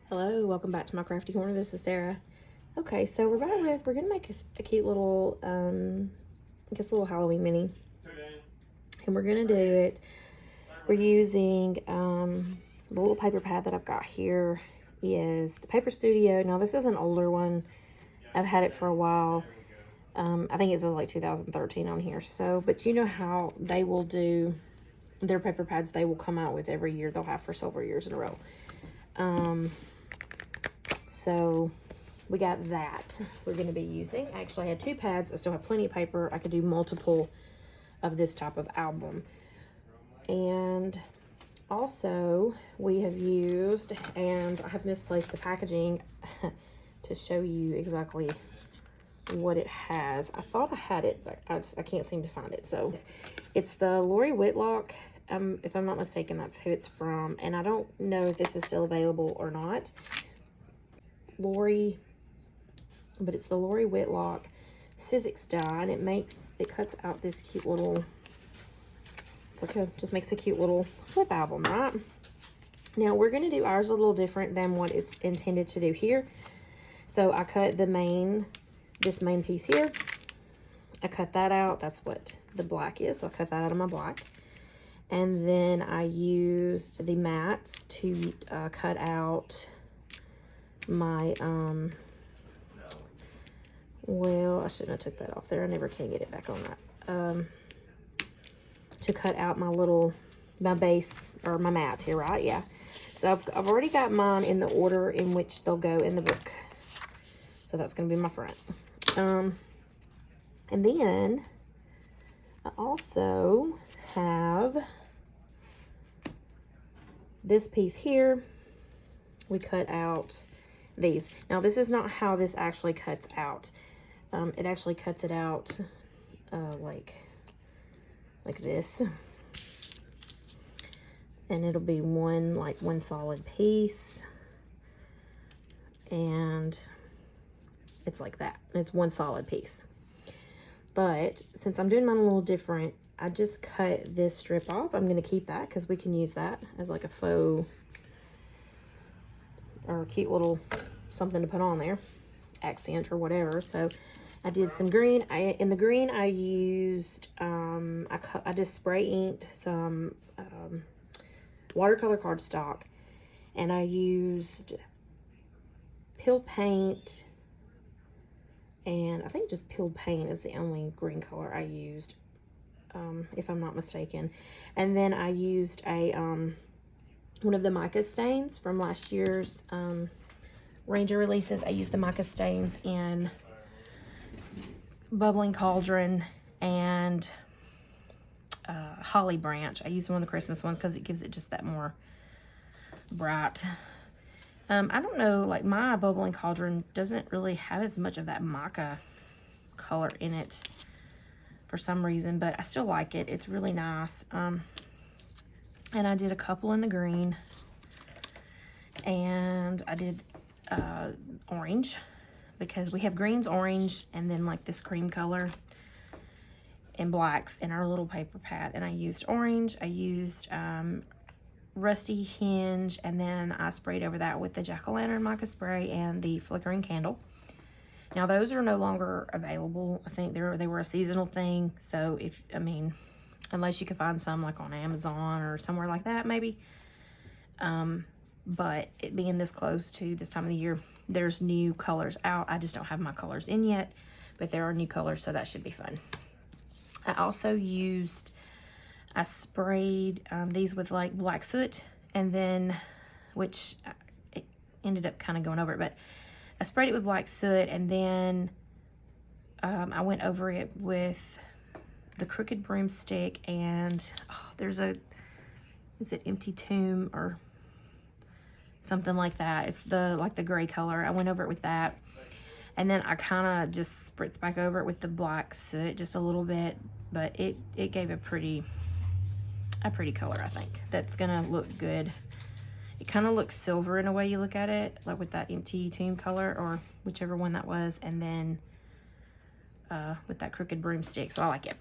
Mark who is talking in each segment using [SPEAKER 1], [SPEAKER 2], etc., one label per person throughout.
[SPEAKER 1] Hello, welcome back to my crafty corner. This is Sarah. Okay, so we're gonna make a cute little, I guess a little Halloween mini. And we're gonna do it, we're using, the little paper pad that I've got here is the Paper Studio. Now this is an older one. I've had it for a while. I think it's like 2013 on here. So, but you know how they will do their paper pads, they will come out with every year. They'll have for several years in a row. So we got that we're going to be using. I actually had two pads. I still have plenty of paper. I could do multiple of this type of album. And also we have used, and I have misplaced the packaging to show you exactly what it has. I thought I had it, but I can't seem to find it. So it's the Lori Whitlock. If I'm not mistaken, that's who it's from. And I don't know if this is still available or not. But it's the Lori Whitlock sizzix die, and it cuts out this cute little, just makes a cute little flip album, right? Now we're going to do ours a little different than what it's intended to do here. So I cut this main piece here. I cut that out. That's what the black is. So I cut that out of my black. And then I used the mats to cut out my, well, I shouldn't have took that off there. I never can get it back on that. To cut out my base, or my mats here, right? Yeah. So I've already got mine in the order in which they'll go in the book. So that's going to be my front. And then I also have this piece here. We cut out these. Now this is not how this actually cuts out. It actually cuts it out like this, and it'll be one solid piece, and it's like that. It's one solid piece. But since I'm doing mine a little different, I just cut this strip off. I'm going to keep that because we can use that as like a faux or a cute little something to put on there, accent or whatever. So I did some green. In the green I used, I just spray inked some watercolor cardstock, and I used peeled paint, and I think just peeled paint is the only green color I used, if I'm not mistaken. And then I used a one of the mica stains from last year's Ranger releases. I used the mica stains in Bubbling Cauldron and Holly Branch. I used one of the Christmas ones because it gives it just that more bright. I don't know, like my Bubbling Cauldron doesn't really have as much of that mica color in it for some reason, but I still like it. It's really nice. And I did a couple in the green, and I did orange, because we have greens, orange, and then like this cream color and blacks in our little paper pad. And I used orange, I used rusty hinge, and then I sprayed over that with the jack-o'-lantern mica spray and the flickering candle. Now those are no longer available. I think they were a seasonal thing. So unless you could find some like on Amazon or somewhere like that, maybe. But it being this close to this time of the year, there's new colors out. I just don't have my colors in yet, but there are new colors, so that should be fun. I also I sprayed these with like black soot, and then, which it ended up kind of going over it, but I sprayed it with black soot, and then I went over it with the crooked broomstick, and is it Empty Tomb or something like that? It's the gray color. I went over it with that, and then I kind of just spritzed back over it with the black soot just a little bit, but it gave a pretty color, I think. That's gonna look good. It kind of looks silver in a way you look at it, like with that Empty Tomb color or whichever one that was, and then with that crooked broomstick, so I like it.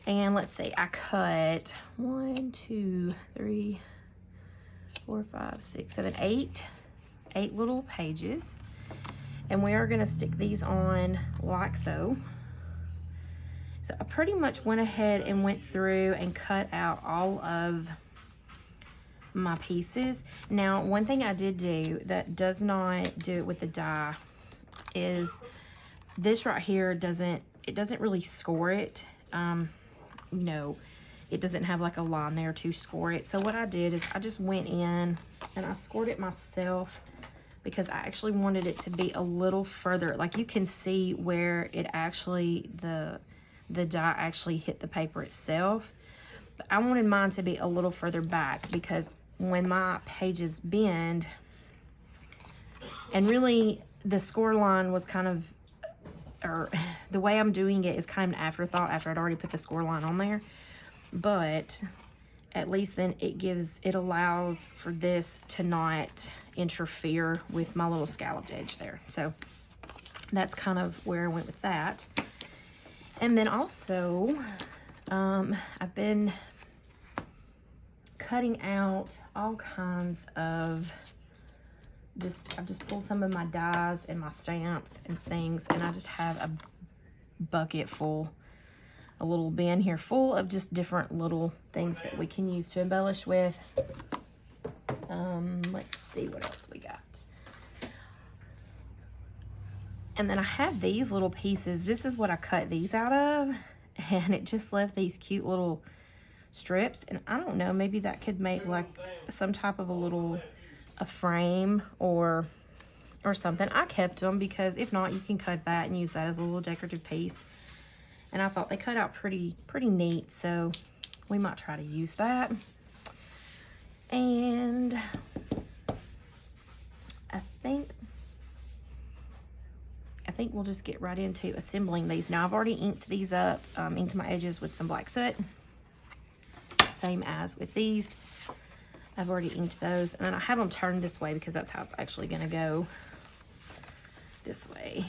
[SPEAKER 1] And let's see, I cut 1, 2, 3, 4, 5, 6, 7, 8 little pages. And we are going to stick these on like so. So I pretty much went ahead and went through and cut out all of my pieces. Now, one thing I did do that does not do it with the die is this right here doesn't really score it. You know, it doesn't have like a line there to score it. So what I did is I just went in and I scored it myself, because I actually wanted it to be a little further. Like, you can see where it actually, the die actually hit the paper itself. But I wanted mine to be a little further back, because when my pages bend, and really the score line was kind of, or the way I'm doing it is kind of an afterthought after I'd already put the score line on there. But at least then it allows for this to not interfere with my little scalloped edge there. So that's kind of where I went with that. And then also, I've been cutting out all kinds of, I've just pulled some of my dies and my stamps and things, and I just have a bucket full, a little bin here full of just different little things that we can use to embellish with. Let's see what else we got. And then I have these little pieces. This is what I cut these out of, and it just left these cute little strips. And I don't know, maybe that could make like some type of a frame or something. I kept them because if not, you can cut that and use that as a little decorative piece. And I thought they cut out pretty neat, so we might try to use that. And I think we'll just get right into assembling these. Now, I've already inked these up, inked my edges with some black soot, same as with these. I've already inked those, and then I have them turned this way because that's how it's actually going to go, this way,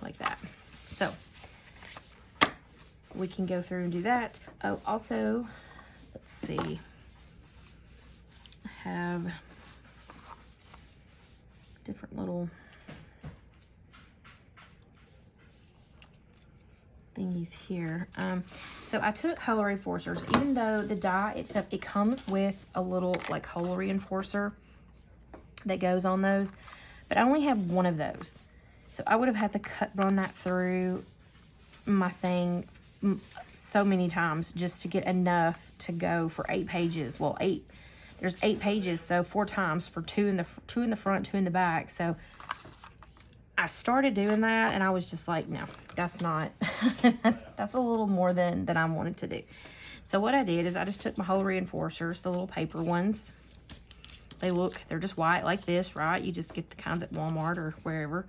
[SPEAKER 1] like that. So we can go through and do that. Oh, also, let's see, I have different little thingies here. So I took hole reinforcers, even though the die itself, it comes with a little like hole reinforcer that goes on those, but I only have one of those. So I would have had to run that through my thing so many times just to get enough to go for 8 pages. Well, there's 8 pages, so 4 times for 2 in the front, 2 in the back. So I started doing that, and I was just like, no, that's not, that's a little more than I wanted to do. So what I did is I just took my hole reinforcers, the little paper ones. They're just white like this, right? You just get the kinds at Walmart or wherever.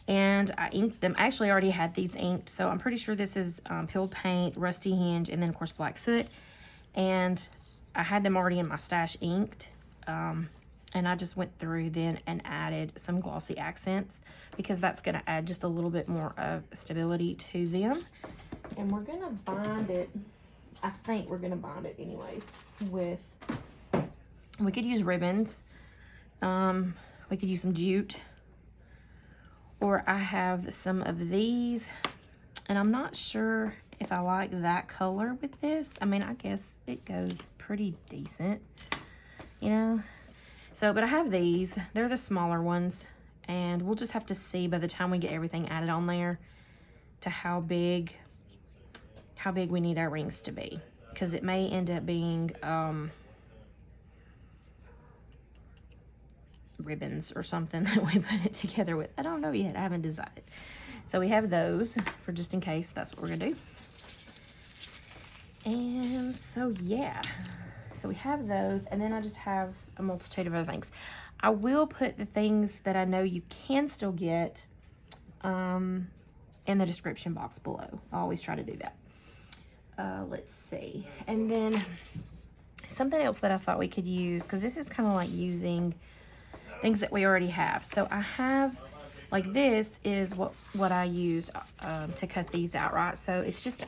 [SPEAKER 1] And I inked them. I actually already had these inked, so I'm pretty sure this is peeled paint, rusty hinge, and then, of course, black soot. And I had them already in my stash inked. And I just went through then and added some glossy accents because that's going to add just a little bit more of stability to them. And we're going to bind it. I think we're going to bind it anyways with, we could use ribbons. We could use some jute. Or I have some of these, and I'm not sure if I like that color with this. I mean, I guess it goes pretty decent, you know. So, but I have these. They're the smaller ones, and we'll just have to see by the time we get everything added on there to how big we need our rings to be, because it may end up being ribbons or something that we put it together with. I don't know yet. I haven't decided. So we have those for just in case. That's what we're gonna do. And so yeah, so we have those, and then I just have a multitude of other things. I will put the things that I know you can still get in the description box below. I always try to do that. Let's see. And then something else that I thought we could use, because this is kind of like using things that we already have. So I have, like, this is what I use to cut these out, right? So it's just,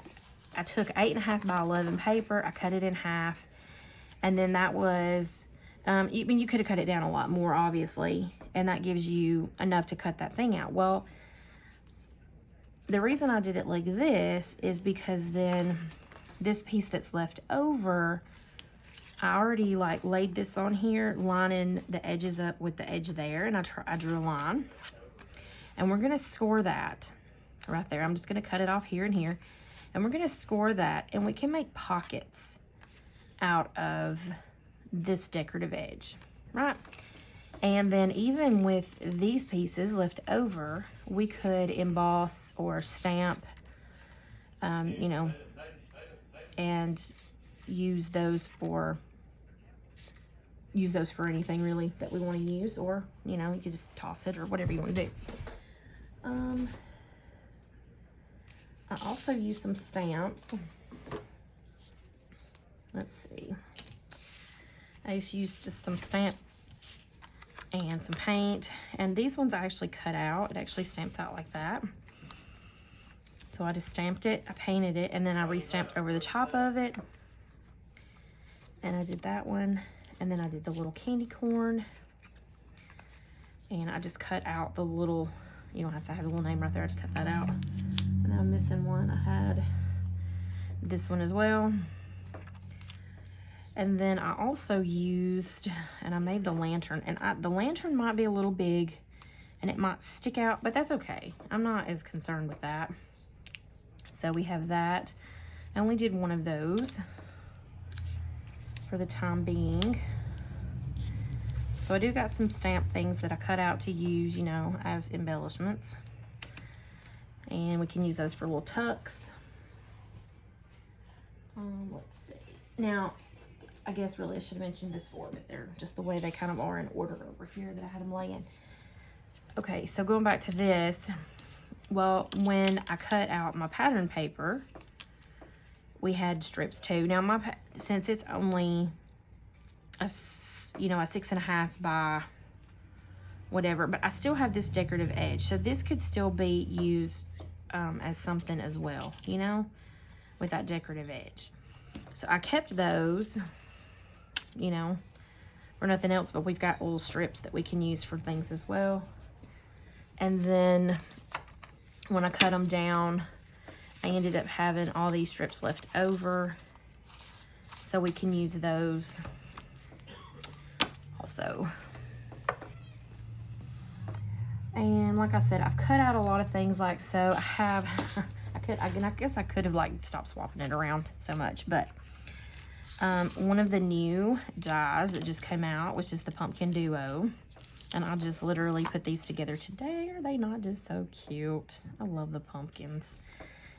[SPEAKER 1] I took 8.5 by 11 paper, I cut it in half, and then that was You could have cut it down a lot more, obviously, and that gives you enough to cut that thing out. Well, the reason I did it like this is because then this piece that's left over, I already like laid this on here, lining the edges up with the edge there, and I drew a line. And we're gonna score that right there. I'm just gonna cut it off here and here, and we're gonna score that, and we can make pockets out of this decorative edge, right? And then even with these pieces left over, we could emboss or stamp, you know, and use those for anything really that we want to use, or, you know, you could just toss it or whatever you want to do. I also use some stamps. Let's see. I just used some stamps and some paint, and these ones I actually cut out. It actually stamps out like that. So I just stamped it, I painted it, and then I re-stamped over the top of it. And I did that one, and then I did the little candy corn. And I just cut out the little, you know, I have the little name right there, I just cut that out. And then I'm missing one. I had this one as well. And then I also used, and I made the lantern, and the lantern might be a little big and it might stick out, but that's okay. I'm not as concerned with that. So we have that. I only did one of those for the time being. So I do got some stamp things that I cut out to use, you know, as embellishments. And we can use those for little tucks. Let's see. Now, I guess really I should have mentioned this before, but they're just the way they kind of are in order over here that I had them laying. Okay, so going back to this, well, when I cut out my pattern paper, we had strips too. Now since it's only a 6.5 by whatever, but I still have this decorative edge, so this could still be used as something as well, you know, with that decorative edge. So I kept those, you know, for nothing else, but we've got little strips that we can use for things as well. And then when I cut them down, I ended up having all these strips left over, so we can use those also. And like I said, I've cut out a lot of things like so. I guess I could have like stopped swapping it around so much, but one of the new dies that just came out, which is the Pumpkin Duo, and I just literally put these together today. Are they not just so cute? I love the pumpkins,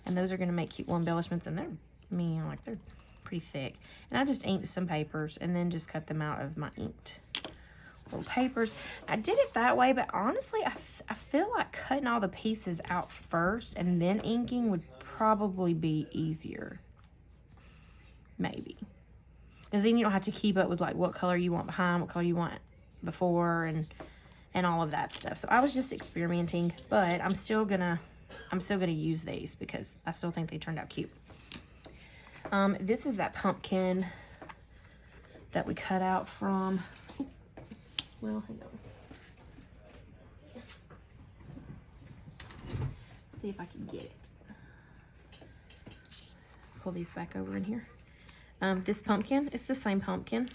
[SPEAKER 1] and those are going to make cute little embellishments, and they're pretty thick. And I just inked some papers and then just cut them out of my inked little papers. I did it that way, but honestly, I feel like cutting all the pieces out first and then inking would probably be easier. Maybe. Because then you don't have to keep up with like what color you want behind, what color you want before, and all of that stuff. So I was just experimenting, but I'm still gonna use these because I still think they turned out cute. This is that pumpkin that we cut out from, well, hang on. See if I can get it. Pull these back over in here. This pumpkin, it's the same pumpkin.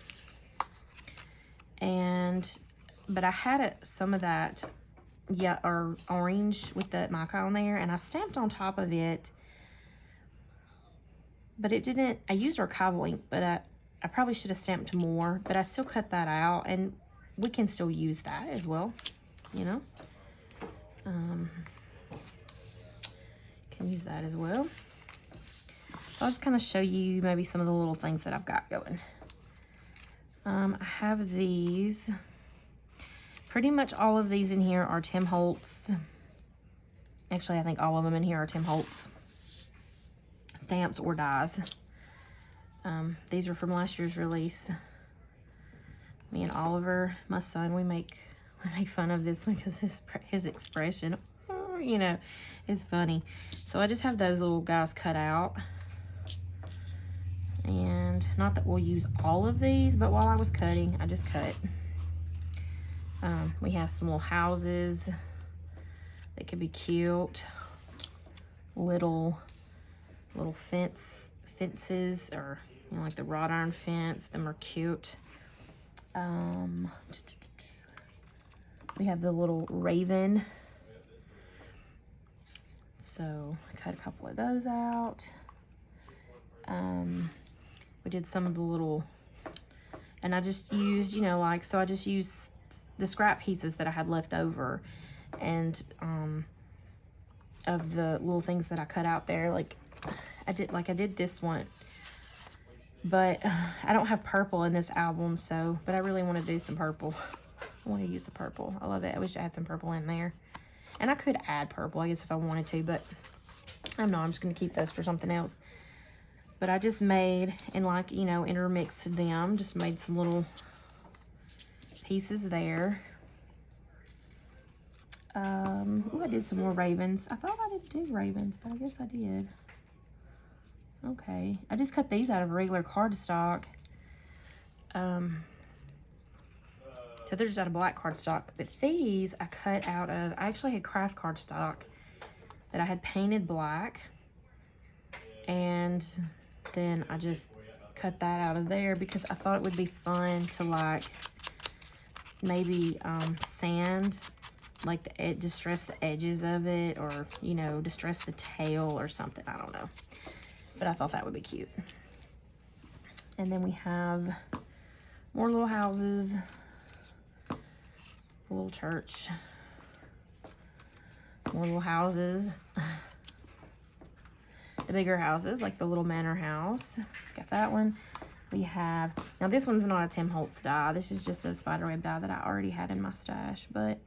[SPEAKER 1] But I had some of that, or orange with the mica on there, and I stamped on top of it. But it didn't, I used archival ink, but I probably should have stamped more, but I still cut that out, and we can still use that as well, you know. Can use that as well. So I'll just kind of show you maybe some of the little things that I've got going. I have these. Pretty much all of these in here are Tim Holtz. Actually, I think all of them in here are Tim Holtz stamps or dies. These are from last year's release. Me and Oliver, my son, we make fun of this because his expression, you know, is funny. So I just have those little guys cut out. And And not that we'll use all of these, but while I was cutting, I just cut. We have some little houses that could be cute. Little fences, or you know, like the wrought iron fence. Them are cute. We have the little raven. So I cut a couple of those out. We did some of the little, and I just used, you know, like, so I just used the scrap pieces that I had left over, and of the little things that I cut out there. Like I did this one, but I don't have purple in this album, so, but I really want to do some purple. I want to use the purple. I love it. I wish I had some purple in there. And I could add purple, I guess, if I wanted to, but I'm not. I'm just going to keep those for something else. But I just made, and like, you know, intermixed them. Just made some little pieces there. Ooh, I did some more ravens. I thought I didn't do ravens, but I guess I did. Okay. I just cut these out of regular cardstock. So they're just out of black cardstock. But these I cut out of, I actually had craft cardstock that I had painted black. And then I just cut that out of there because I thought it would be fun to like maybe sand, like distress the edges of it, or, you know, distress the tail or something. I don't know. But I thought that would be cute. And then we have more little houses. A little church. More little houses. The bigger houses, like the little manor house. Got that one. We have, now this one's not a Tim Holtz die. This is just a spiderweb die that I already had in my stash, but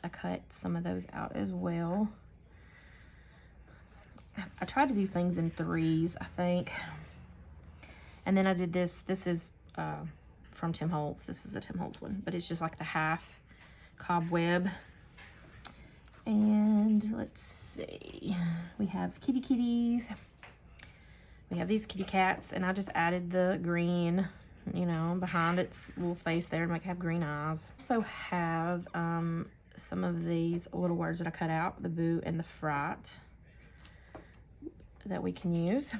[SPEAKER 1] I cut some of those out as well. I tried to do things in threes, I think. And then I did this. This is from Tim Holtz. This is a Tim Holtz one, but it's just like the half cobweb. And let's see, we have kitties. We have these kitty cats, and I just added the green, you know, behind its little face there to make it have green eyes. Also have some of these little words that I cut out, the boo and the fright, that we can use.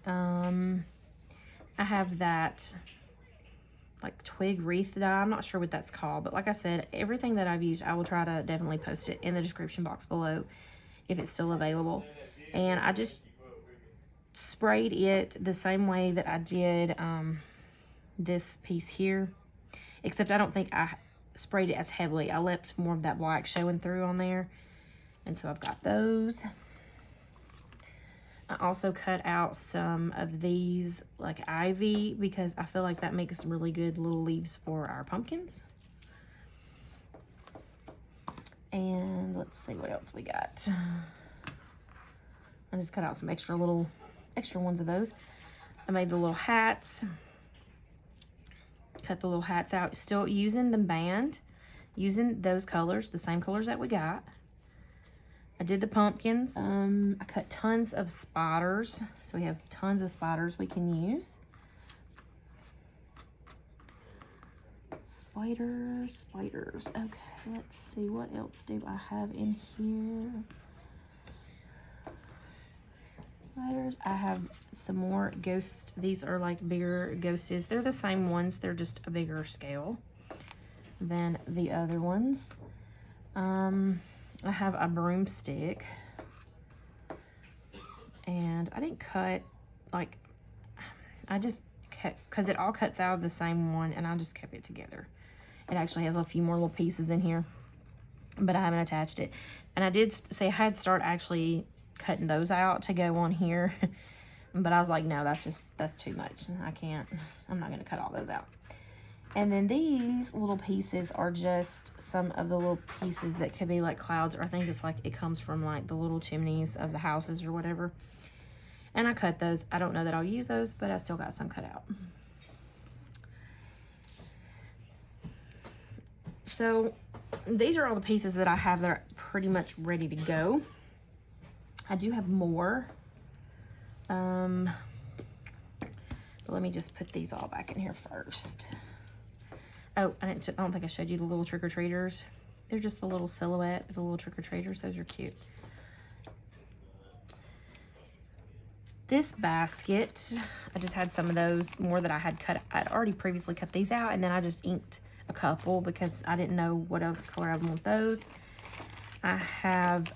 [SPEAKER 1] I have that like twig wreath dye. I'm not sure what that's called, but like I said, everything that I've used, I will try to definitely post it in the description box below if it's still available. And I just sprayed it the same way that I did this piece here, except I don't think I sprayed it as heavily. I left more of that black showing through on there, and so I've got those. I also cut out some of these like ivy because I feel like that makes some really good little leaves for our pumpkins. And let's see what else we got. I just cut out some extra ones of those. I made the little hats. Cut the little hats out, still using the band, using those colors, the same colors that we got. I did the pumpkins. I cut tons of spiders. So we have tons of spiders we can use. Spiders. Okay, let's see, what else do I have in here? Spiders. I have some more ghost. These are like bigger ghosties. They're the same ones. They're just a bigger scale than the other ones. I have a broomstick, and I didn't cut, like, I just kept, because it all cuts out of the same one, and I just kept it together. It actually has a few more little pieces in here, but I haven't attached it. And I did say I had to start actually cutting those out to go on here, but I was like, no, that's too much. I'm not going to cut all those out. And then these little pieces are just some of the little pieces that could be like clouds, or I think it's like it comes from like the little chimneys of the houses or whatever. And I cut those. I don't know that I'll use those, but I still got some cut out. So these are all the pieces that I have that are pretty much ready to go. I do have more. But let me just put these all back in here first. Oh, I don't think I showed you the little trick-or-treaters. They're just a little silhouette of the little trick-or-treaters. Those are cute. This basket, I just had some of those more that I had cut. I'd already previously cut these out, and then I just inked a couple because I didn't know what other color I would want those. I have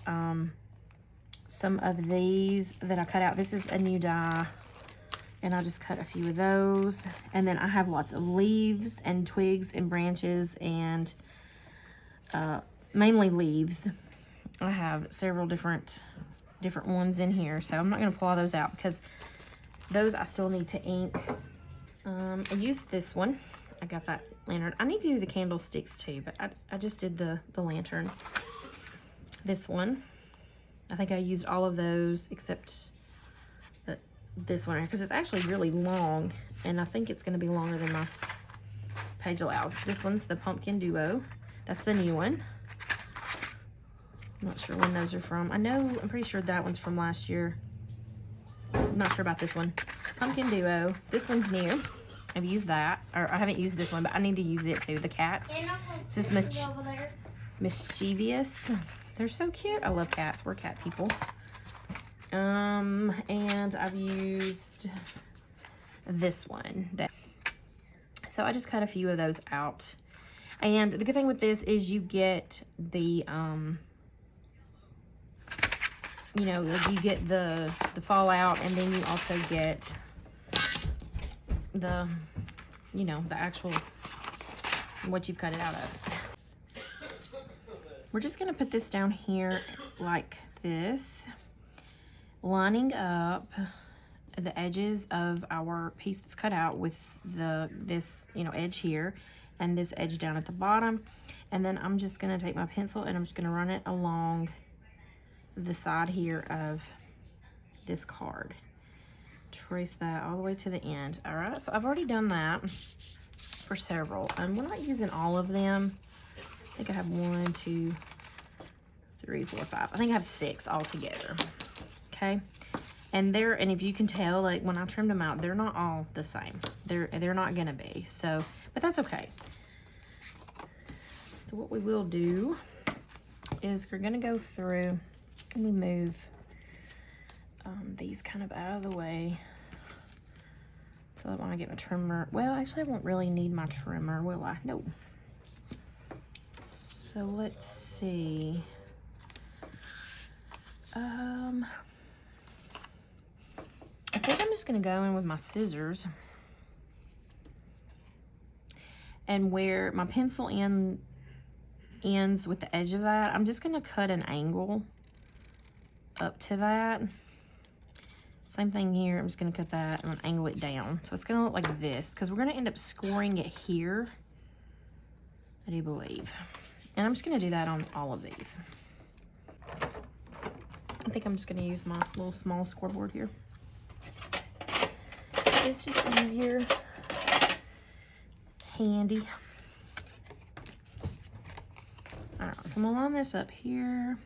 [SPEAKER 1] some of these that I cut out. This is a new die, and I'll just cut a few of those. And then I have lots of leaves and twigs and branches and mainly leaves. I have several different ones in here, so I'm not going to pull all those out because those I still need to ink. I used this one. I got that lantern. I need to do the candlesticks too, but I just did the lantern. This one, I think I used all of those except this one because it's actually really long, and I think it's going to be longer than my page allows. This one's the Pumpkin Duo. That's the new one. I'm not sure when those are from. I'm pretty sure that one's from last year. I'm not sure about this one. Pumpkin Duo. This one's new. I've used that. Or I haven't used this one, but I need to use it too. The cats. This is mischievous. They're so cute. I love cats. We're cat people. And I've used this one. So I just cut a few of those out. And the good thing with this is you get the you know, you get the fallout, and then you also get the, you know, the actual, what you've cut it out of. We're just going to put this down here like this, lining up the edges of our piece that's cut out with this, you know, edge here and this edge down at the bottom. And then I'm just going to take my pencil and I'm just going to run it along the side here of this card. Trace that all the way to the end. All right, so I've already done that for several. We're not using all of them. I think I have 1, 2, 3, 4, 5. I think I have 6 altogether. Okay, and if you can tell, like when I trimmed them out, they're not all the same. They're not gonna be. So, but that's okay. So what we will do is we're gonna go through. Let me move these kind of out of the way so that when I get my trimmer, well, actually I won't really need my trimmer, will I? No. So let's see. I think I'm just gonna go in with my scissors, and where my pencil ends with the edge of that, I'm just gonna cut an angle up to that. Same thing here. I'm just going to cut that and angle it down. So it's going to look like this because we're going to end up scoring it here, I do believe. And I'm just going to do that on all of these. I think I'm just going to use my little small scoreboard here. It's just easier. Handy. All right, so I'm going to line this up here.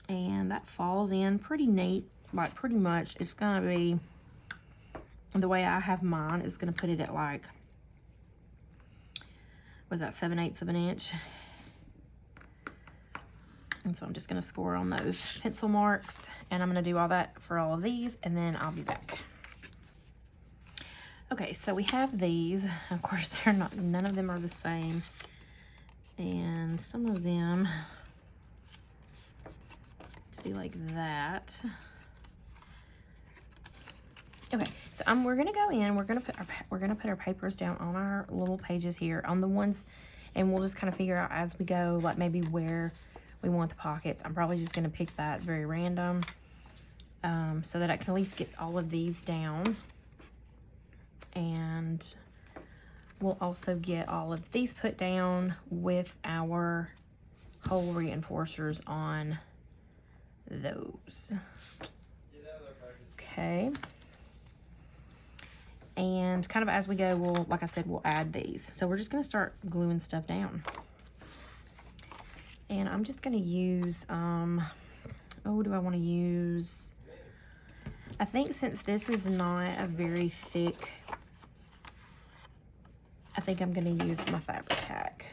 [SPEAKER 1] And that falls in pretty neat, like pretty much. It's gonna be, the way I have mine is gonna put it at like, was that 7/8 of an inch? And so I'm just gonna score on those pencil marks, and I'm gonna do all that for all of these, and then I'll be back. Okay, so we have these. Of course, none of them are the same, and some of them be like that. Okay, so we're gonna go in. We're gonna put our papers down on our little pages here on the ones, and we'll just kind of figure out as we go, like maybe where we want the pockets. I'm probably just gonna pick that very random, so that I can at least get all of these down, and we'll also get all of these put down with our hole reinforcers on those. Okay, and kind of as we go, we'll, like I said, we'll add these. So we're just going to start gluing stuff down, and I'm just going to use oh, do I want to use, I think since this is not a very thick, I think I'm going to use my Fabri-Tac.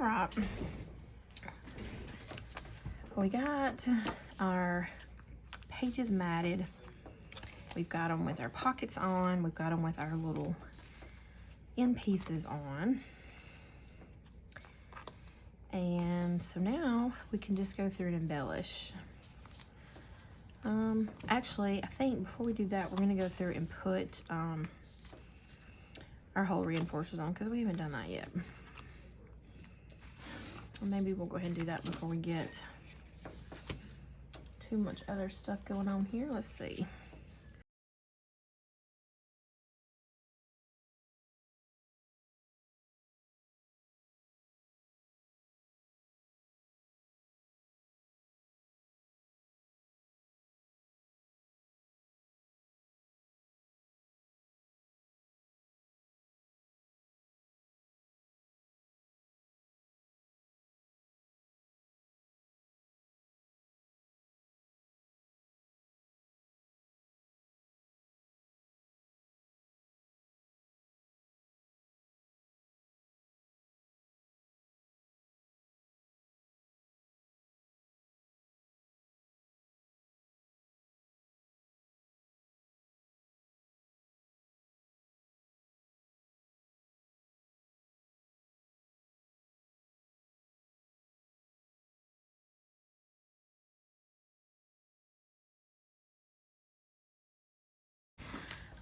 [SPEAKER 1] right. We got our pages matted. We've got them with our pockets on. We've got them with our little end pieces on. And so now we can just go through and embellish. Actually, I think before we do that, we're gonna go through and put our hole reinforcers on because we haven't done that yet. Or maybe we'll go ahead and do that before we get too much other stuff going on here. Let's see.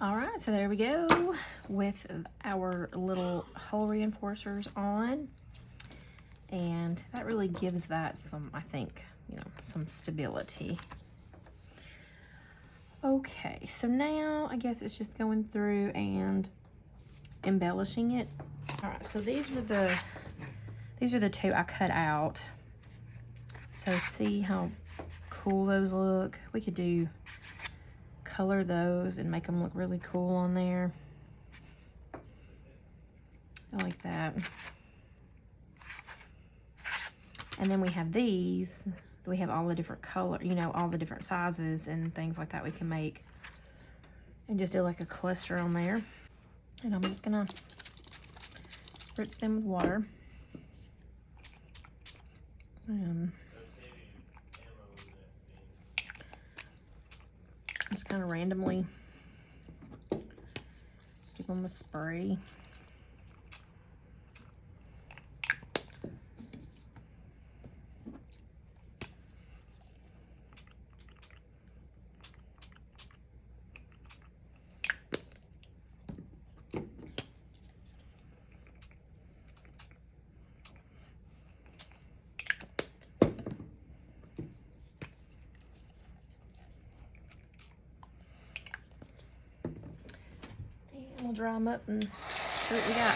[SPEAKER 1] All right, so there we go with our little hole reinforcers on. And that really gives that some, I think, you know, some stability. Okay, so now I guess it's just going through and embellishing it. All right, so these are the two I cut out. So see how cool those look? We could do color those and make them look really cool on there. I like that. And then we have these. We have all the different color, you know, all the different sizes and things like that we can make. And just do like a cluster on there. And I'm just gonna spritz them with water. Just kind of randomly give them a spray. We'll dry them up and see what we got.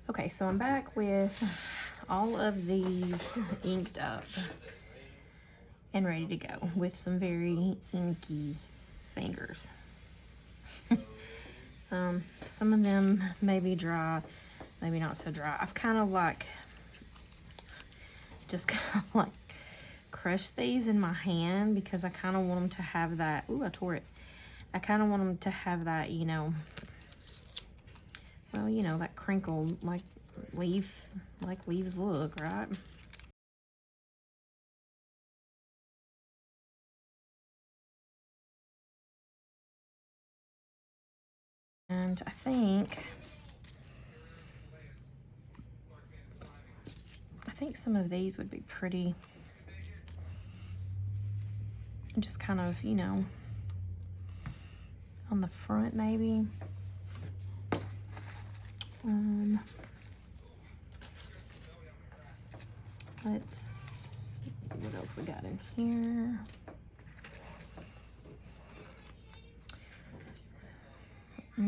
[SPEAKER 1] Okay, so I'm back with all of these inked up and ready to go with some very inky fingers. Some of them may be dry, maybe not so dry. I've kind of like, just kind of like crushed these in my hand because I kind of want them to have that, ooh, I tore it. I kind of want them to have that, you know, well, you know, that crinkled, like leaves look, right? And I think some of these would be pretty. Just kind of, you know, on the front maybe. Let's see what else we got in here. I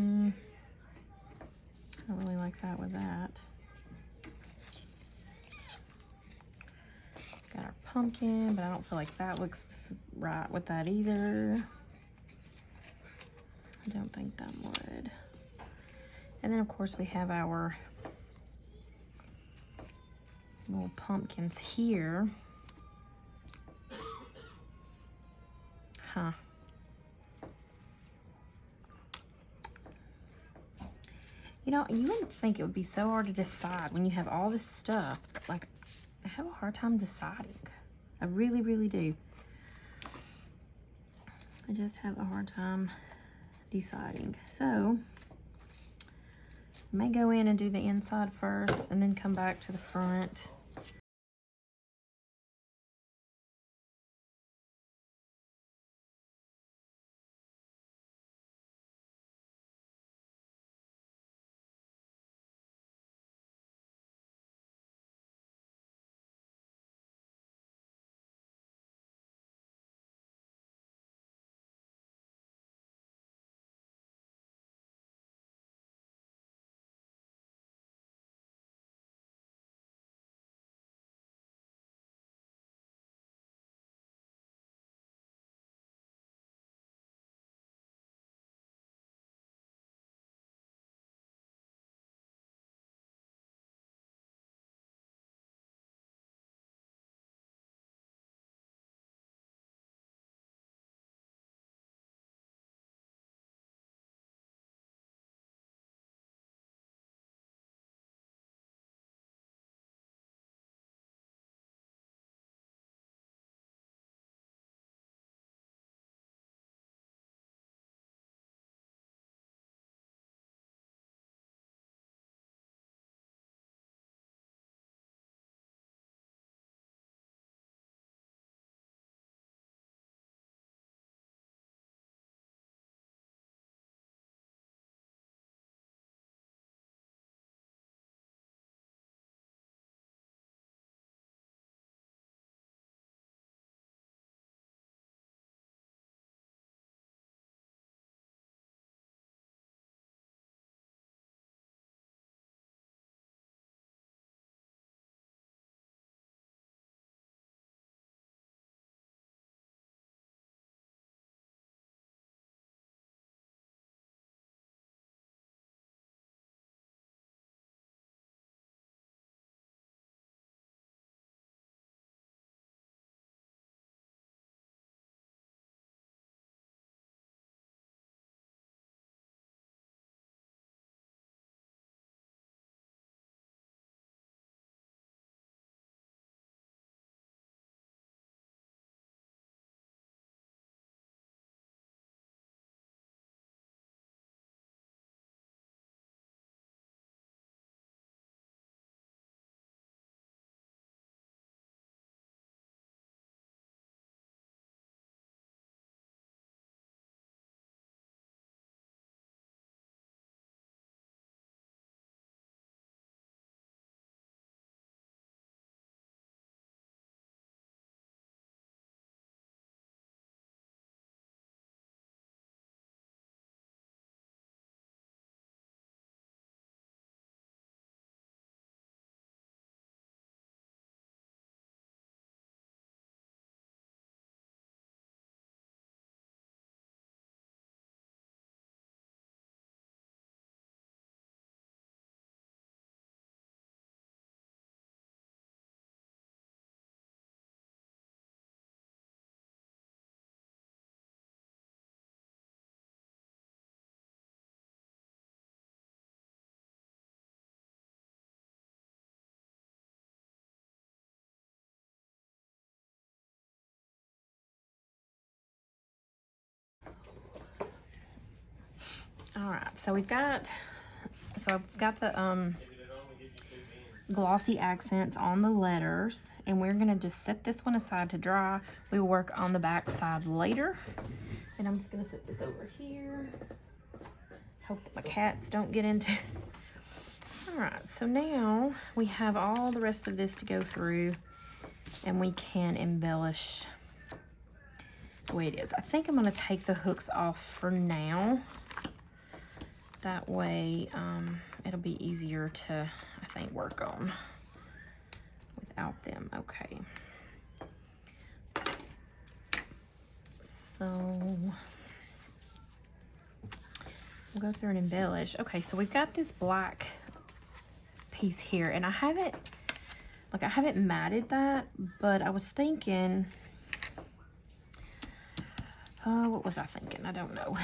[SPEAKER 1] don't really like that with that. pumpkin, but I don't feel like that looks right with that either. I don't think that would. And then of course we have our little pumpkins here. Huh. You know, you wouldn't think it would be so hard to decide when you have all this stuff. Like, I have a hard time deciding. I really, really do. I just have a hard time deciding. So, I may go in and do the inside first and then come back to the front. All right, so I've got the glossy accents on the letters, and we're gonna just set this one aside to dry. We will work on the back side later. And I'm just gonna set this over here. Hope that my cats don't get into it. All right, so now we have all the rest of this to go through, and we can embellish the way it is. I think I'm gonna take the hooks off for now. That way, it'll be easier to, I think, work on without them. Okay. So we'll go through and embellish. Okay, so we've got this black piece here, and I haven't matted that, but I was thinking, what was I thinking? I don't know.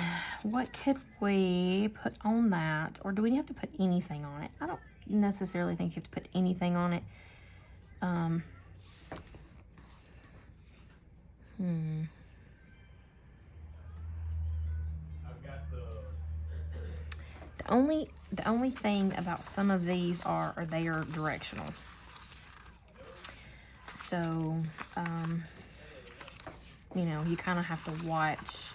[SPEAKER 1] What could we put on that? Or do we have to put anything on it? I don't necessarily think you have to put anything on it. The only thing about some of these are they are directional. So, you know, you kind of have to watch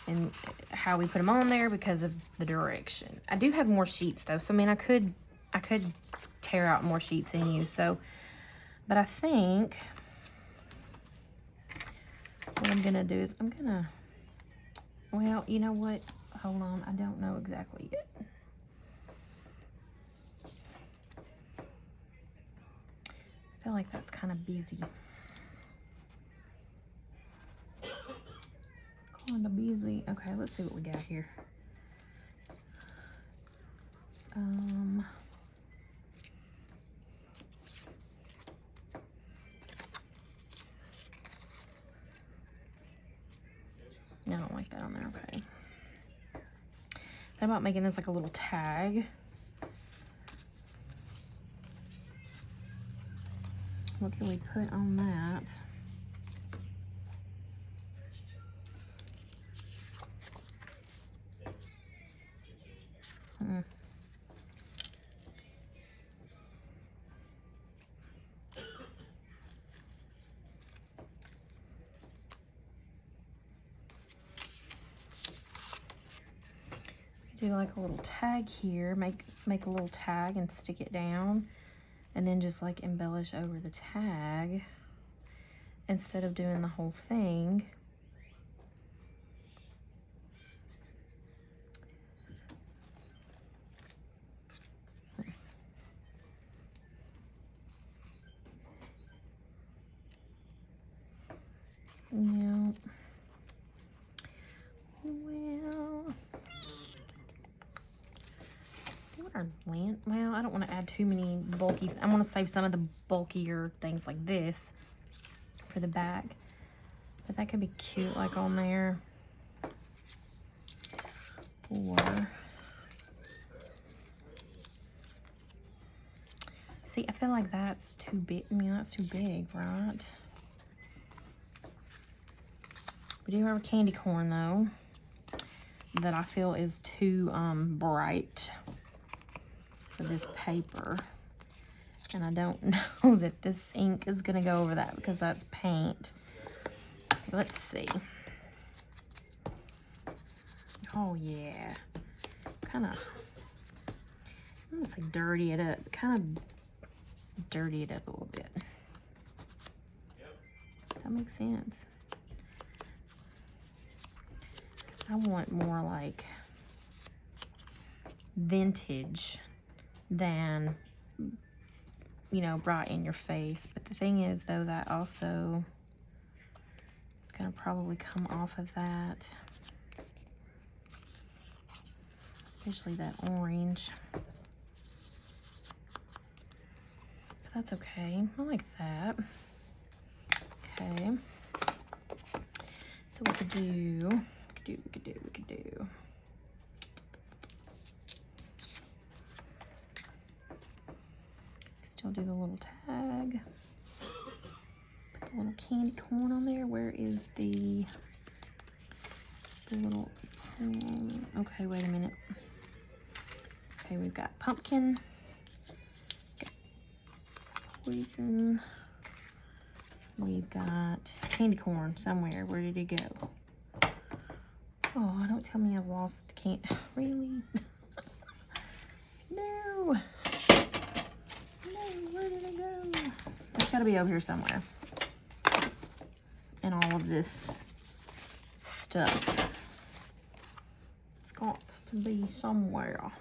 [SPEAKER 1] and how we put them on there because of the direction. I do have more sheets though, so I mean, I could tear out more sheets and use. So, but I think what I'm gonna do is well, you know what? Hold on, I don't know exactly yet. I feel like that's kind of busy. Kind of busy. Okay, let's see what we got here. I don't like that on there. Okay. How about making this like a little tag? What can we put on that? Do like a little tag here, make a little tag and stick it down, and then just like embellish over the tag instead of doing the whole thing. Yeah. Well, see what our land. Well, I don't want to add too many bulky. I want to save some of the bulkier things like this for the back, but that could be cute, like on there. Or see, I feel like that's too big. I mean, that's too big, right? We do have a candy corn though that I feel is too bright for this paper, and I don't know that this ink is gonna go over that because that's paint. Let's see. Oh yeah, kind of. I'm gonna say dirty it up. Kind of dirty it up a little bit. That makes sense. I want more like vintage than, you know, bright in your face. But the thing is though, that also is gonna probably come off of that, especially that orange. But that's okay, I like that. Okay, so we could do, we could do. Still do the little tag. Put the little candy corn on there. Where is the little, okay, wait a minute. Okay, we've got pumpkin, got poison, we've got candy corn somewhere. Where did it go? Oh, don't tell me I've lost the candy. Really? No. No, where did it go? It's gotta be over here somewhere. And all of this stuff. It's got to be somewhere.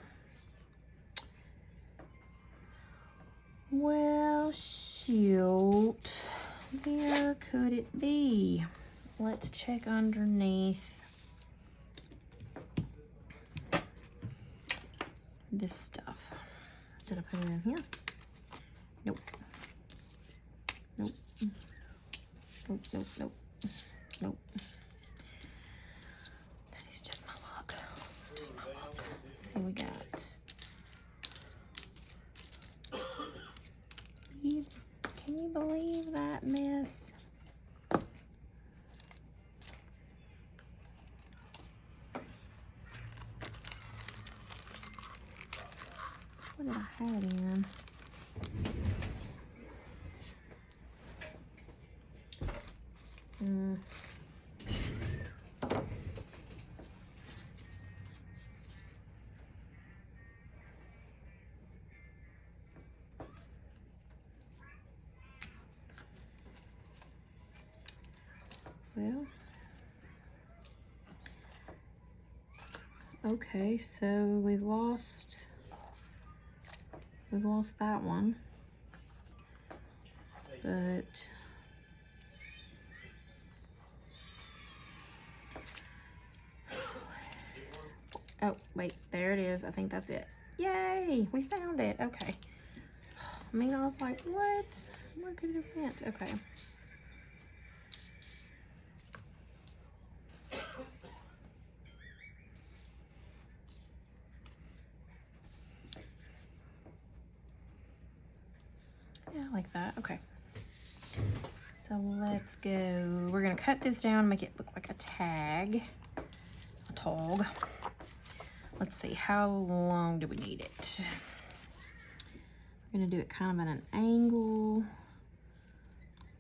[SPEAKER 1] Well, shoot. Where could it be? let's check underneath this stuff. Did I put it in here? Nope. Nope. Nope, nope, nope. Nope. That is just my luck. Just my luck. Let's see, we got leaves. Can you believe that mess? Which one did I have it in? Well, okay, so we've lost that one, but oh wait, there it is. I think that's it. Yay, we found it. Okay. I mean, I was like, what? Where could it have went? Okay. Yeah, I like that. Okay. So let's go. We're gonna cut this down, make it look like a tag, a tog. Let's see, how long do we need it? We're gonna do it kind of at an angle.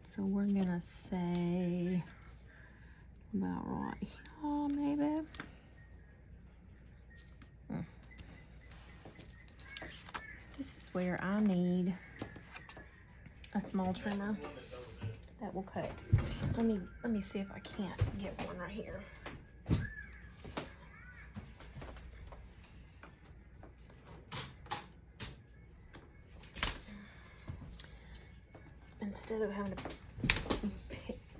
[SPEAKER 1] So we're gonna say about right here, maybe. This is where I need a small trimmer that will cut. Let me see if I can't get one right here. Instead of having to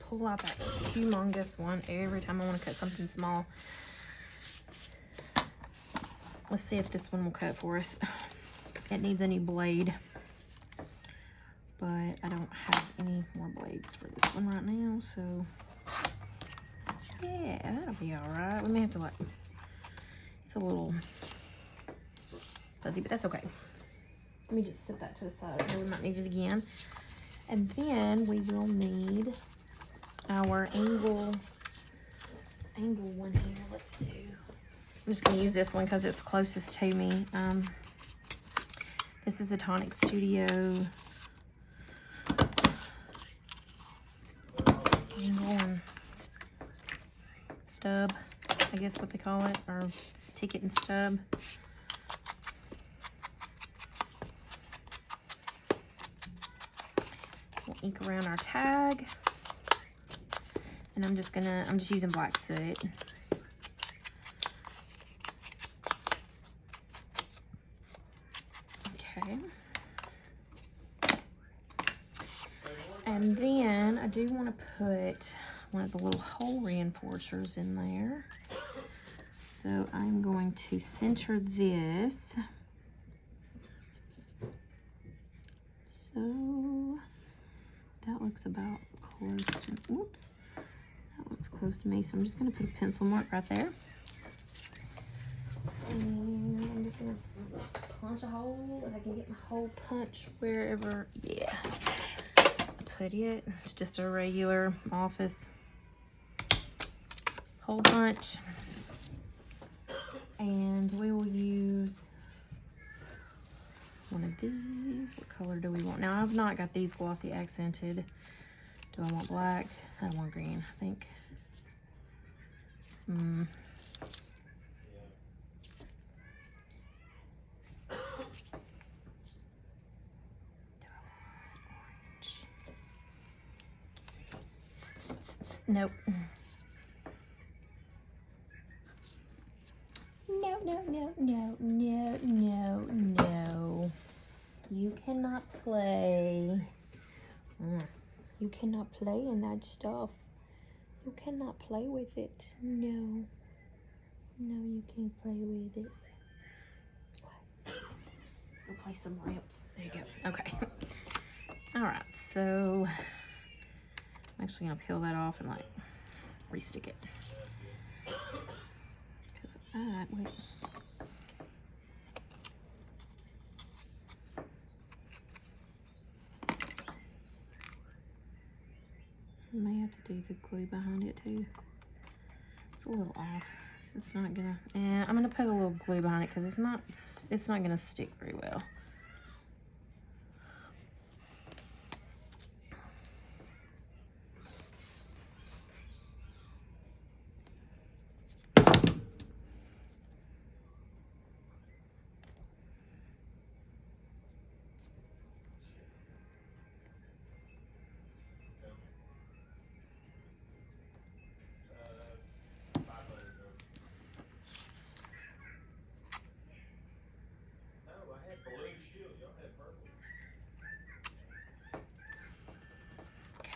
[SPEAKER 1] pull out that humongous one every time I want to cut something small. Let's see if this one will cut for us. It needs a new blade, but I don't have any more blades for this one right now, so yeah, that'll be all right. We may have to like, it's a little fuzzy, but that's okay. Let me just set that to the side. Okay, we might need it again. And then we will need our angle one here. Let's do, I'm just gonna use this one because it's closest to me. This is a Tonic Studio angle and stub, I guess what they call it, or ticket and stub. We'll ink around our tag, and I'm just using black soot. Okay. And then I do want to put one of the little hole reinforcers in there. So I'm going to center this. So that looks about close to, oops, that looks close to me. So I'm just going to put a pencil mark right there. And I'm just going to punch a hole. If I can get my hole punch wherever, yeah, put it. It's just a regular office hole punch. And we will use one of these. What color do we want? Now, I've not got these glossy accented. Do I want black? I don't want green, I think. Nope. No, no, no, no, no, no, no. You cannot play. You cannot play in that stuff. You cannot play with it. No. No, you can't play with it. What? Go play somewhere else. There you go. Okay. Alright, so I'm actually gonna peel that off and like re-stick it. Wait. I may have to do the glue behind it too. It's a little off. So it's not gonna. Yeah, I'm gonna put a little glue behind it because it's not gonna stick very well.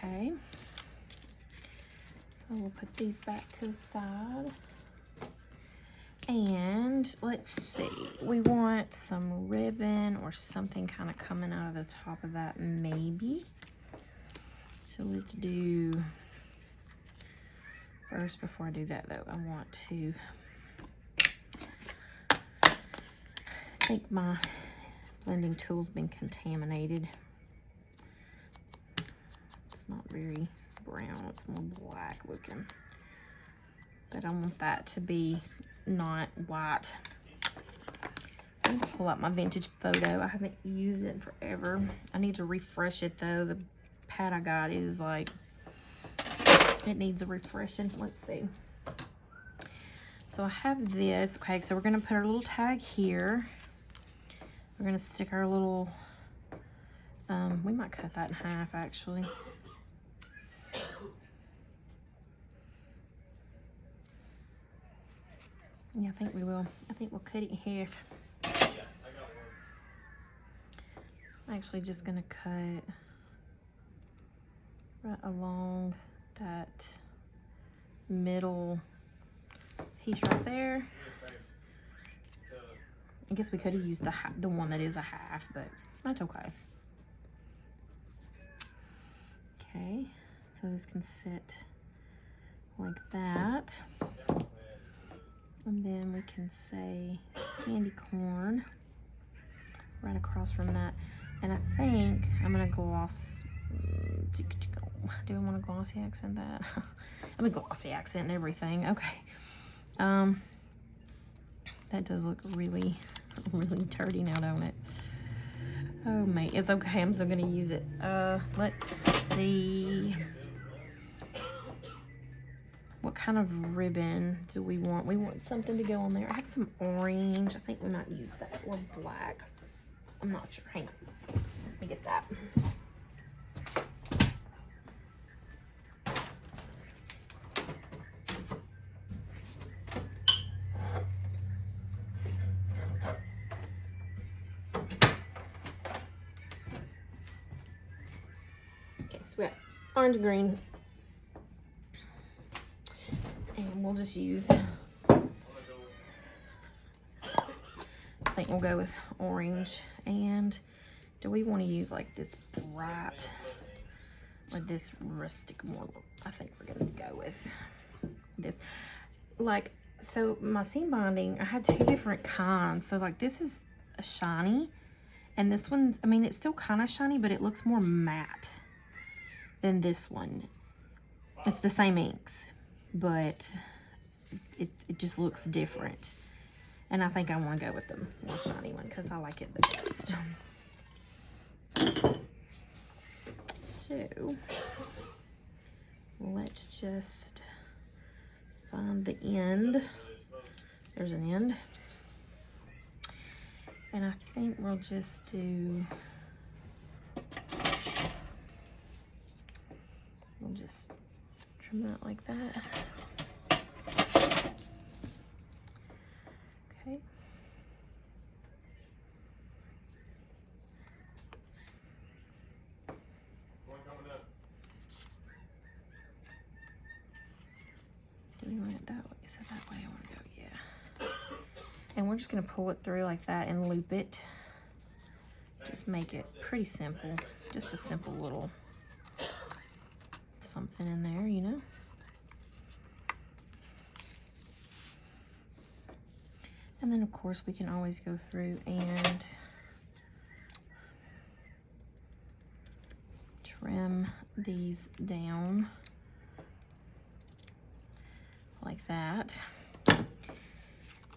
[SPEAKER 1] Okay, so we'll put these back to the side. And let's see, we want some ribbon or something kind of coming out of the top of that maybe. So let's do, first before I do that though, I want to, I think my blending tool's been contaminated. It's not very brown, it's more black looking. But I want that to be not white. I'm gonna pull out my vintage photo. I haven't used it in forever. I need to refresh it though. The pad I got is like, it needs a refreshing. Let's see. So I have this. Okay, so we're gonna put our little tag here. We're gonna stick our little, we might cut that in half actually. Yeah, I think we will. I think we'll cut it in half. I'm actually just gonna cut right along that middle piece right there. I guess we could have used the one that is a half, but that's okay. Okay, so this can sit like that. And then we can say candy corn right across from that. And I think I'm gonna gloss, do I want to glossy accent that? I'm gonna glossy accent and everything, okay. That does look really, really dirty now, don't it? Oh mate, it's okay, I'm still gonna use it. Let's see. What kind of ribbon do we want? We want something to go on there. I have some orange. I think we might use that, or black. I'm not sure. Hang on. Let me get that. Okay, so we got orange, green. And we'll just use, I think we'll go with orange. And do we want to use like this bright or this rustic more? I think we're going to go with this. Like, so my seam binding, I had two different kinds. So like this is a shiny, and this one, I mean, it's still kind of shiny, but it looks more matte than this one. It's the same inks, but it just looks different. And I think I want to go with the more shiny one because I like it the best. So let's just find the end. There's an end. And I think we'll just do, we'll just trim that like that. Okay. Is it that way I want to go? Yeah. And we're just going to pull it through like that and loop it. Just make it pretty simple. Just a simple little something in there, you know. And then of course we can always go through and trim these down like that.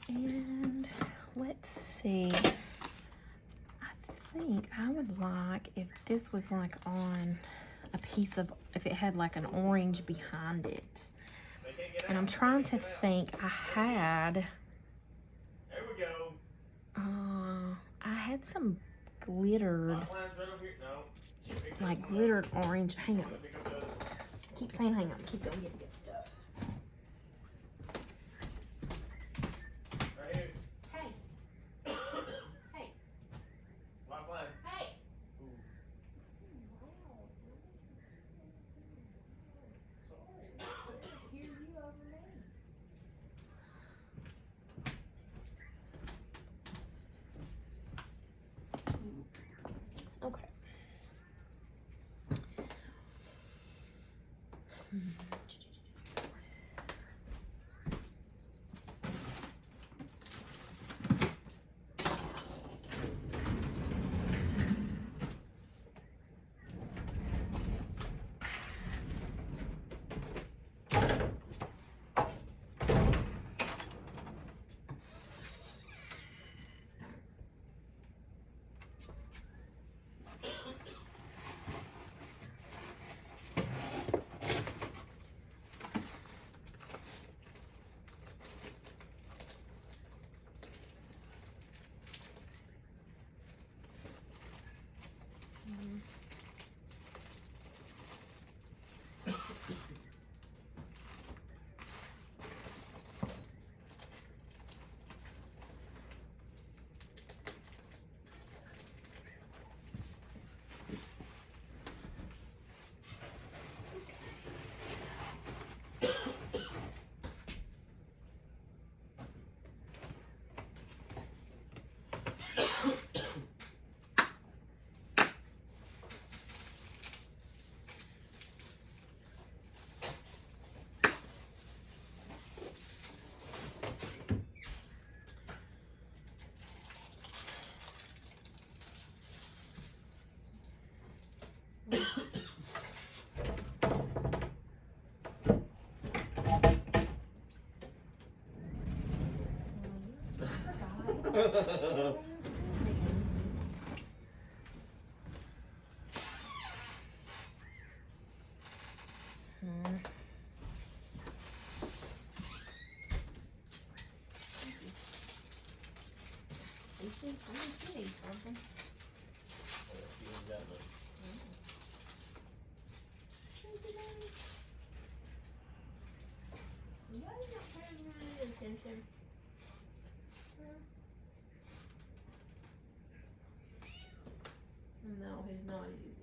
[SPEAKER 1] And let's see, I think I would like if this was like on a piece of, if it had like an orange behind it. And I'm trying to think, I had some glittered, like glittered orange. Hang on. Keep saying hang on. Keep going, get stuff.
[SPEAKER 2] Right here.
[SPEAKER 1] Hey. Hey.
[SPEAKER 2] My plan.
[SPEAKER 1] Hey. Hear you over me. Okay. Something. Why are you not paying her any attention? No, he's not easy.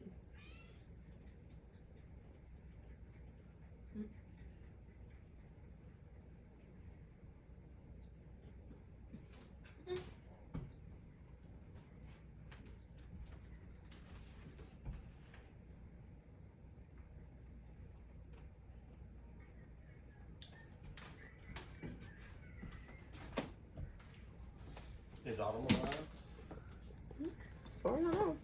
[SPEAKER 2] Is Autumn alive?
[SPEAKER 1] I don't know.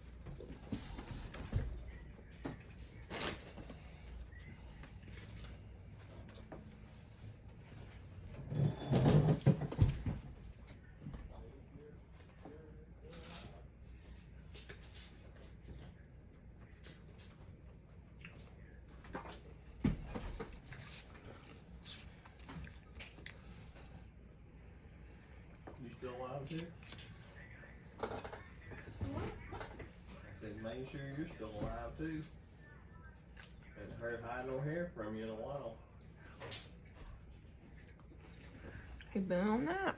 [SPEAKER 2] You still alive too? I said, make sure you're still alive too. Haven't heard hide nor hair from you in a while.
[SPEAKER 1] He's been on that.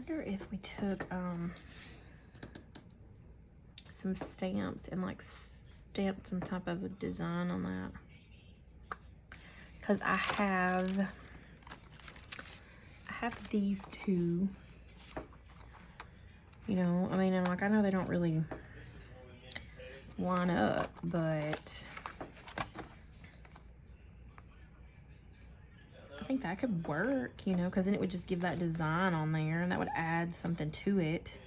[SPEAKER 1] wonder if we took some stamps and like stamped some type of a design on that. Because I have these two. You know, I mean, and like I know they don't really line up, but I think that could work, you know, because then it would just give that design on there and that would add something to it.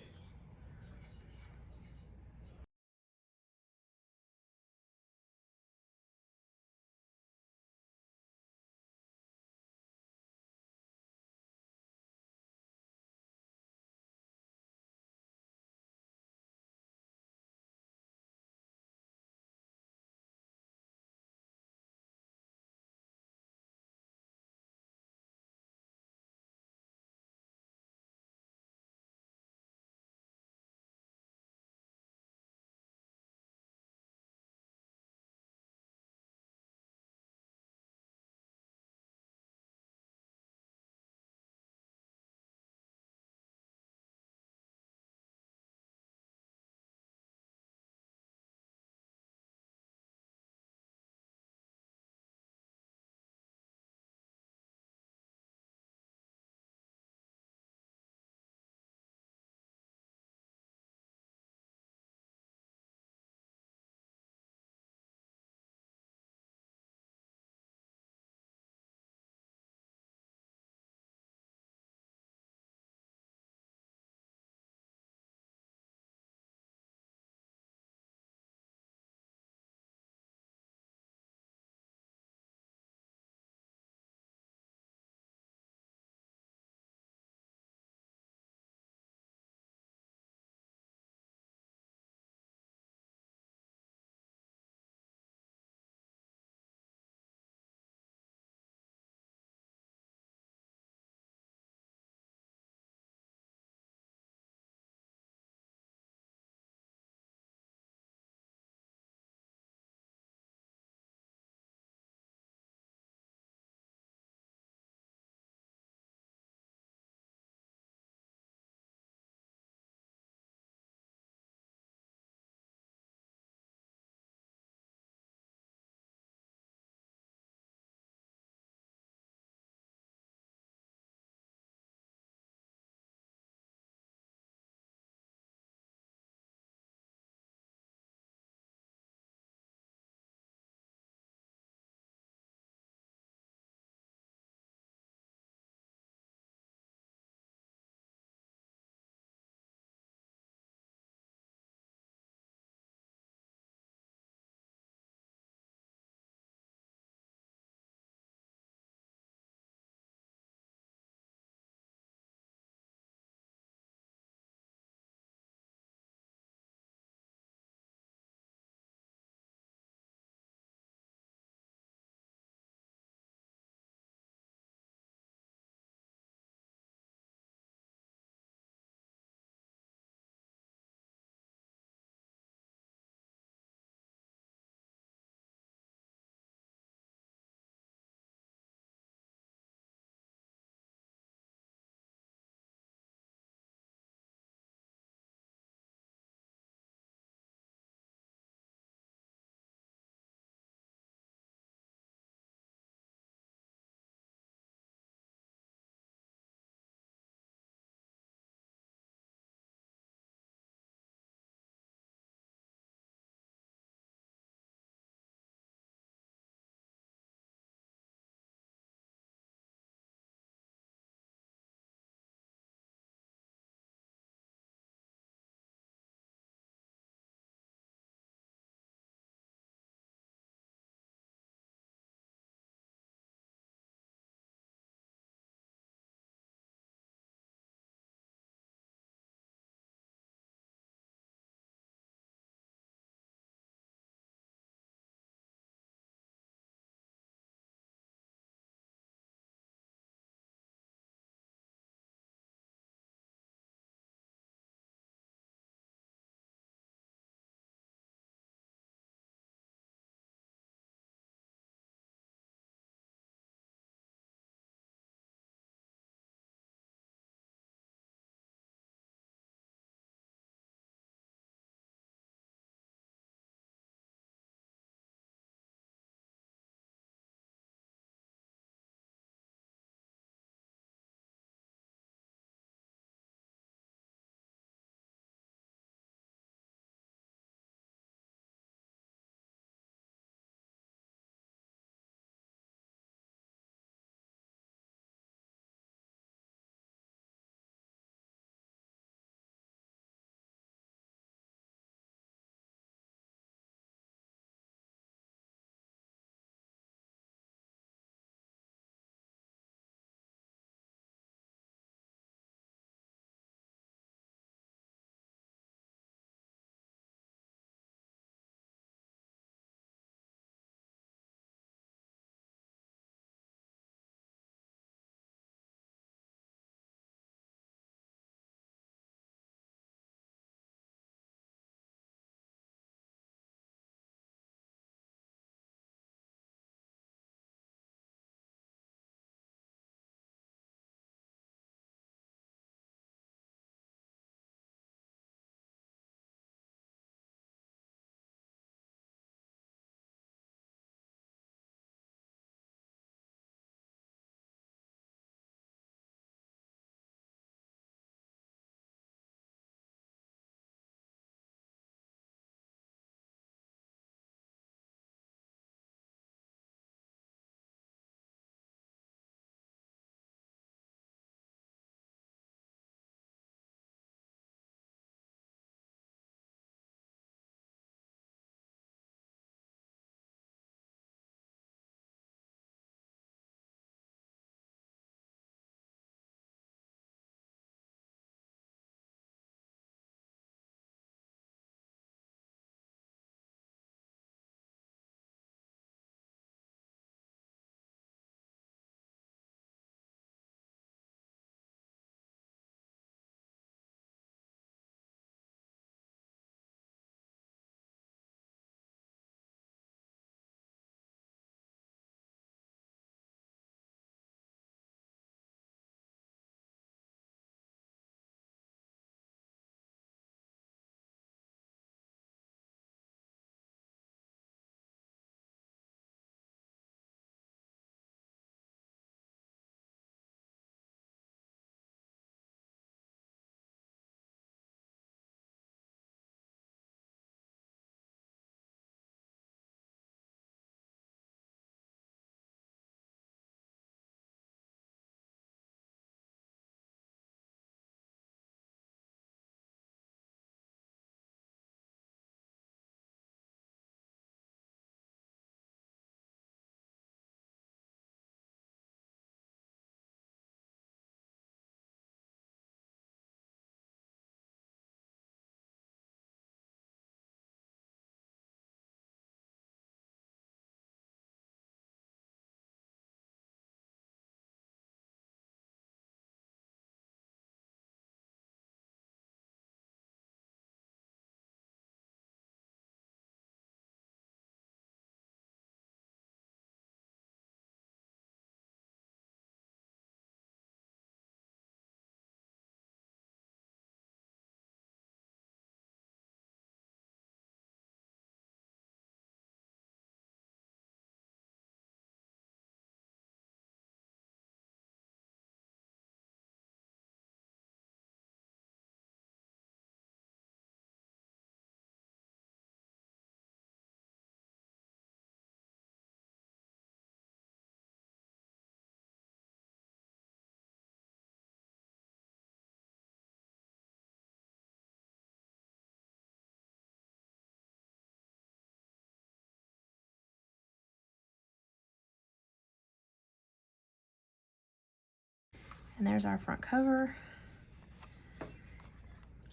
[SPEAKER 1] And there's our front cover.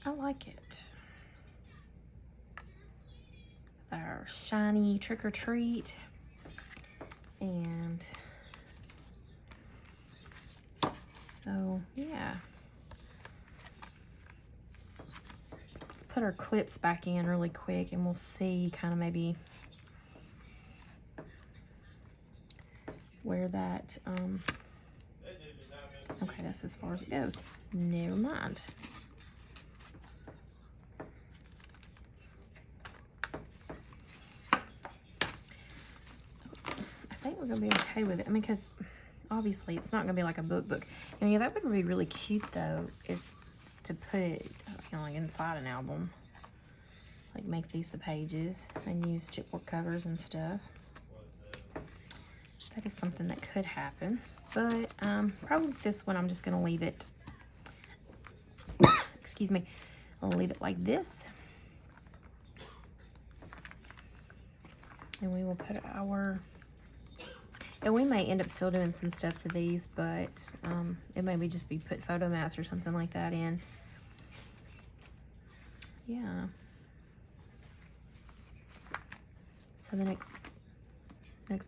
[SPEAKER 1] I like it. Our shiny trick or treat. And so, yeah. Let's put our clips back in really quick and we'll see kind of maybe where that, okay, that's as far as it goes. Never mind. I think we're gonna be okay with it. I mean, because obviously it's not gonna be like a book. You know, yeah, that would be really cute though, is to put, you know, like inside an album. Like make these the pages and use chipboard covers and stuff. That is something that could happen. But probably this one I'm just gonna leave it, excuse me, I'll leave it like this. And we will put our, and we may end up still doing some stuff to these, but it may just be put photo mats or something like that in. Yeah. So the next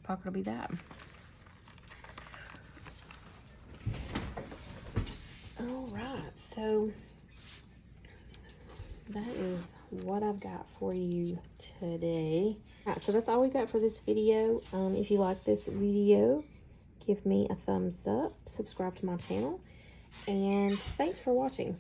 [SPEAKER 1] pocket will be that. All right, so that is what I've got for you today. All right, so that's all we got for this video. If you like this video, give me a thumbs up, subscribe to my channel, and thanks for watching.